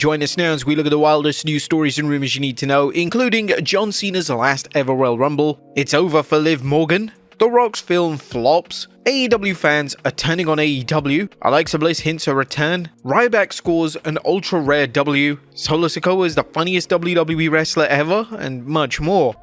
Join us now as we look at the wildest news stories and rumors you need to know, including John Cena's last ever Royal Rumble, it's over for Liv Morgan, The Rock's film flops, AEW fans are turning on AEW, Alexa Bliss hints a return, Ryback scores an ultra rare W, Solo Sikoa is the funniest WWE wrestler ever, and much more.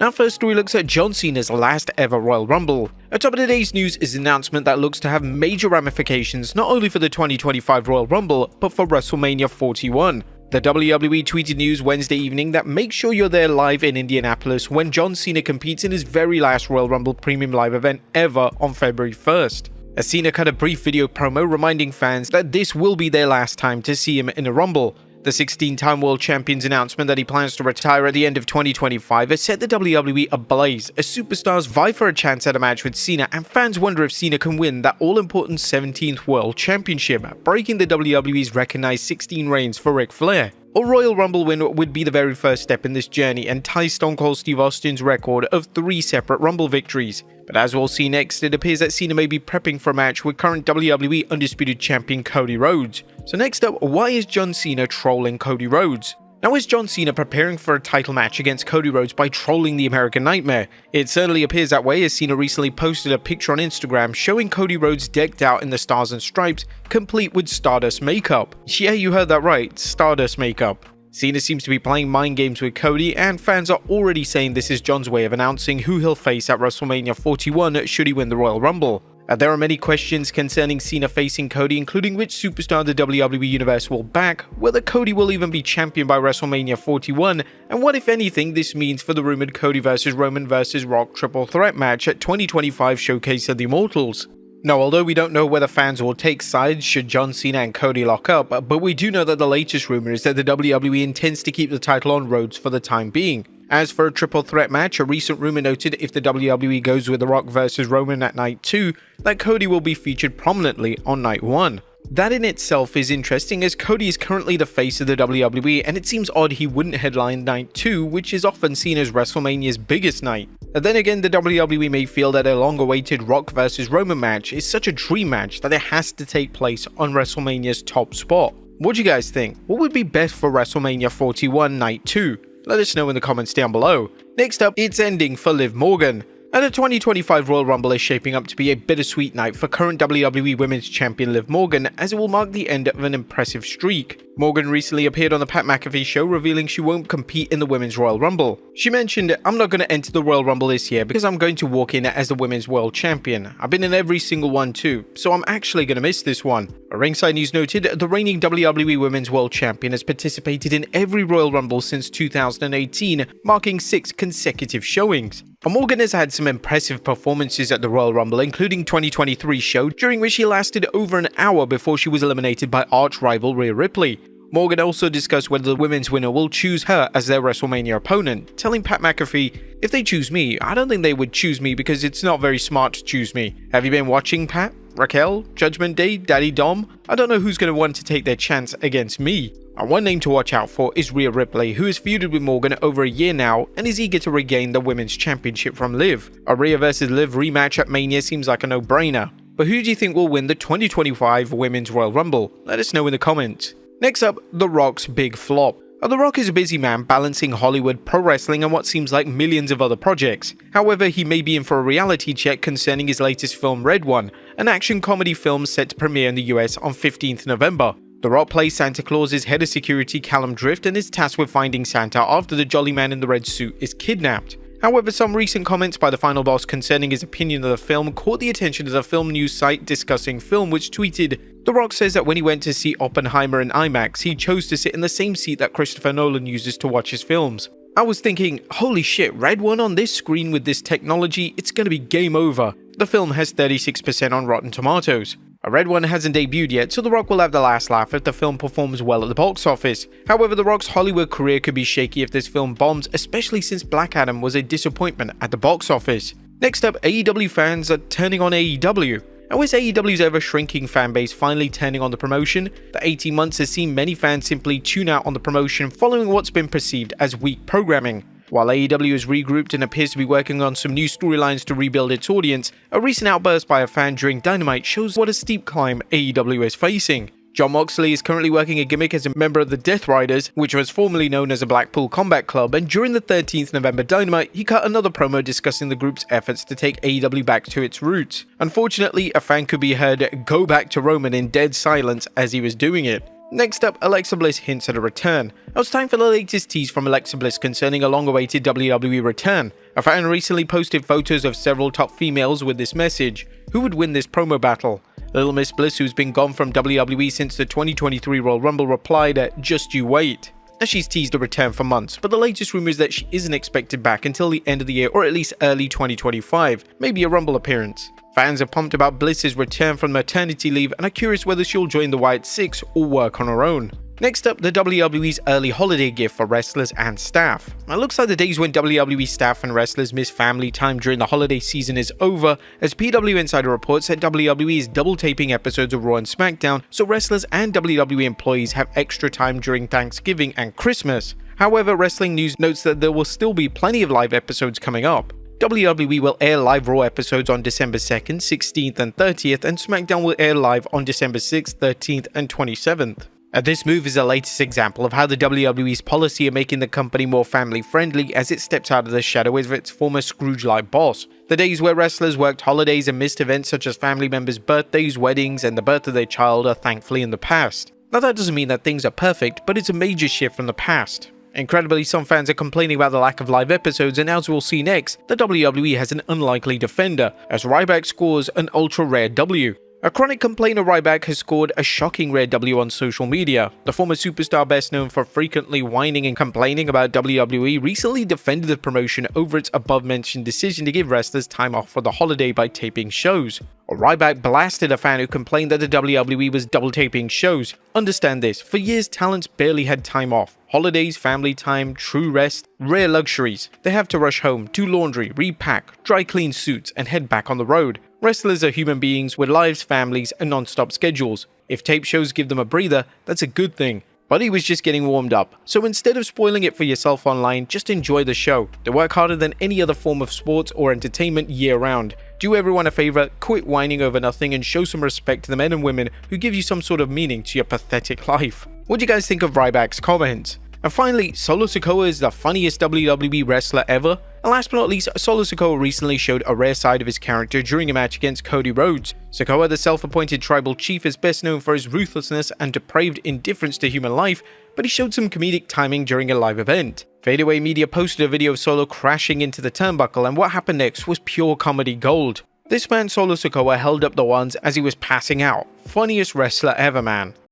Our first story looks at John Cena's last ever Royal Rumble. Atop of today's news is an announcement that looks to have major ramifications not only for the 2025 Royal Rumble, but for WrestleMania 41. The WWE tweeted news Wednesday evening that make sure you're there live in Indianapolis when John Cena competes in his very last Royal Rumble Premium Live event ever on February 1st. As Cena cut a brief video promo reminding fans that this will be their last time to see him in a Rumble. The 16-time World Champion's announcement that he plans to retire at the end of 2025 has set the WWE ablaze as superstars vie for a chance at a match with Cena, and fans wonder if Cena can win that all-important 17th World Championship, breaking the WWE's recognized 16 reigns for Ric Flair. A Royal Rumble win would be the very first step in this journey and tie Stone Cold Steve Austin's record of 3 separate Rumble victories. But as we'll see next, it appears that Cena may be prepping for a match with current WWE Undisputed Champion Cody Rhodes. So next up, why is John Cena trolling Cody Rhodes? Now, is John Cena preparing for a title match against Cody Rhodes by trolling the American Nightmare? It certainly appears that way, as Cena recently posted a picture on Instagram showing Cody Rhodes decked out in the Stars and Stripes, complete with Stardust makeup. Yeah, you heard that right, Stardust makeup. Cena seems to be playing mind games with Cody, and fans are already saying this is John's way of announcing who he'll face at WrestleMania 41 should he win the Royal Rumble. There are many questions concerning Cena facing Cody, including which superstar the WWE Universe will back, whether Cody will even be champion by WrestleMania 41, and what, if anything, this means for the rumored Cody vs Roman vs Rock triple threat match at 2025 Showcase of the Immortals. Now, although we don't know whether fans will take sides should John Cena and Cody lock up, but we do know that the latest rumor is that the WWE intends to keep the title on Rhodes for the time being. As for a triple threat match, a recent rumor noted if the WWE goes with The Rock vs Roman at night 2, that Cody will be featured prominently on night 1. That in itself is interesting, as Cody is currently the face of the WWE, and it seems odd he wouldn't headline night 2, which is often seen as WrestleMania's biggest night. Then again, the WWE may feel that a long-awaited Rock vs Roman match is such a dream match that it has to take place on WrestleMania's top spot. What do you guys think? What would be best for WrestleMania 41 night 2? Let us know in the comments down below. Next up, it's ending for Liv Morgan. And the 2025 Royal Rumble is shaping up to be a bittersweet night for current WWE Women's Champion Liv Morgan, as it will mark the end of an impressive streak. Morgan recently appeared on the Pat McAfee show, revealing she won't compete in the Women's Royal Rumble. She mentioned, "I'm not going to enter the Royal Rumble this year because I'm going to walk in as the Women's World Champion. I've been in every single one too, so I'm actually going to miss this one." A Ringside News noted, the reigning WWE Women's World Champion has participated in every Royal Rumble since 2018, marking 6 consecutive showings. Morgan has had some impressive performances at the Royal Rumble, including 2023 show, during which she lasted over an hour before she was eliminated by arch-rival Rhea Ripley. Morgan also discussed whether the women's winner will choose her as their WrestleMania opponent, telling Pat McAfee, "If they choose me, I don't think they would choose me because it's not very smart to choose me. Have you been watching, Pat? Raquel? Judgment Day? Daddy Dom? I don't know who's going to want to take their chance against me." One name to watch out for is Rhea Ripley, who has feuded with Morgan over a year now and is eager to regain the Women's Championship from Liv. A Rhea vs Liv rematch at Mania seems like a no-brainer. But who do you think will win the 2025 Women's Royal Rumble? Let us know in the comments. Next up, The Rock's big flop. The Rock is a busy man balancing Hollywood, pro wrestling, and what seems like millions of other projects. However, he may be in for a reality check concerning his latest film Red One, an action comedy film set to premiere in the US on 15th November. The Rock plays Santa Claus's head of security Callum Drift and is tasked with finding Santa after the jolly man in the red suit is kidnapped. However, some recent comments by the final boss concerning his opinion of the film caught the attention of the film news site Discussing Film, which tweeted, "The Rock says that when he went to see Oppenheimer in IMAX, he chose to sit in the same seat that Christopher Nolan uses to watch his films. I was thinking, holy shit, Red One on this screen with this technology, it's gonna be game over." The film has 36% on Rotten Tomatoes. A Red One hasn't debuted yet, so The Rock will have the last laugh if the film performs well at the box office. However, The Rock's Hollywood career could be shaky if this film bombs, especially since Black Adam was a disappointment at the box office. Next up, AEW fans are turning on AEW. Now, is AEW's ever-shrinking fanbase finally turning on the promotion? The 18 months has seen many fans simply tune out on the promotion following what's been perceived as weak programming. While AEW has regrouped and appears to be working on some new storylines to rebuild its audience, a recent outburst by a fan during Dynamite shows what a steep climb AEW is facing. Jon Moxley is currently working a gimmick as a member of the Death Riders, which was formerly known as a Blackpool Combat Club, and during the 13th November Dynamite, he cut another promo discussing the group's efforts to take AEW back to its roots. Unfortunately, a fan could be heard go back to Roman in dead silence as he was doing it. Next up, Alexa Bliss hints at a return. It was time for the latest tease from Alexa Bliss concerning a long-awaited WWE return. A fan recently posted photos of several top females with this message: who would win this promo battle? Little Miss Bliss, who's been gone from WWE since the 2023 Royal Rumble, replied, "Just you wait." As she's teased a return for months, but the latest rumor is that she isn't expected back until the end of the year or at least early 2025, maybe a Rumble appearance. Fans are pumped about Bliss's return from maternity leave and are curious whether she'll join the Wyatt Six or work on her own. Next up, the WWE's early holiday gift for wrestlers and staff. It looks like the days when WWE staff and wrestlers miss family time during the holiday season is over, as PW Insider reports that WWE is double taping episodes of Raw and SmackDown, so wrestlers and WWE employees have extra time during Thanksgiving and Christmas. However, Wrestling News notes that there will still be plenty of live episodes coming up. WWE will air live Raw episodes on December 2nd, 16th and 30th, and SmackDown will air live on December 6th, 13th and 27th. This move is the latest example of how the WWE's policy of making the company more family-friendly as it steps out of the shadow of its former Scrooge-like boss. The days where wrestlers worked holidays and missed events such as family members' birthdays, weddings, and the birth of their child are thankfully in the past. Now that doesn't mean that things are perfect, but it's a major shift from the past. Incredibly, some fans are complaining about the lack of live episodes, and as we'll see next, the WWE has an unlikely defender, as Ryback scores an ultra-rare W. A chronic complainer, Ryback has scored a shocking rare W on social media. The former superstar, best known for frequently whining and complaining about WWE, recently defended the promotion over its above-mentioned decision to give wrestlers time off for the holiday by taping shows. Ryback blasted a fan who complained that the WWE was double-taping shows. Understand this, for years talents barely had time off. Holidays, family time, true rest, rare luxuries. They have to rush home, do laundry, repack, dry clean suits, and head back on the road. Wrestlers are human beings with lives, families, and non-stop schedules. If tape shows give them a breather, that's a good thing. But he was just getting warmed up, so instead of spoiling it for yourself online, just enjoy the show. They work harder than any other form of sports or entertainment year-round. Do everyone a favor, quit whining over nothing and show some respect to the men and women who give you some sort of meaning to your pathetic life. What do you guys think of Ryback's comments? And finally, Solo Sikoa is the funniest WWE wrestler ever. And last but not least, Solo Sikoa recently showed a rare side of his character during a match against Cody Rhodes. Sikoa, the self-appointed tribal chief, is best known for his ruthlessness and depraved indifference to human life, but he showed some comedic timing during a live event. Fadeaway Media posted a video of Solo crashing into the turnbuckle, and what happened next was pure comedy gold. This man, Solo Sikoa, held up the ones as he was passing out. Funniest wrestler ever, man.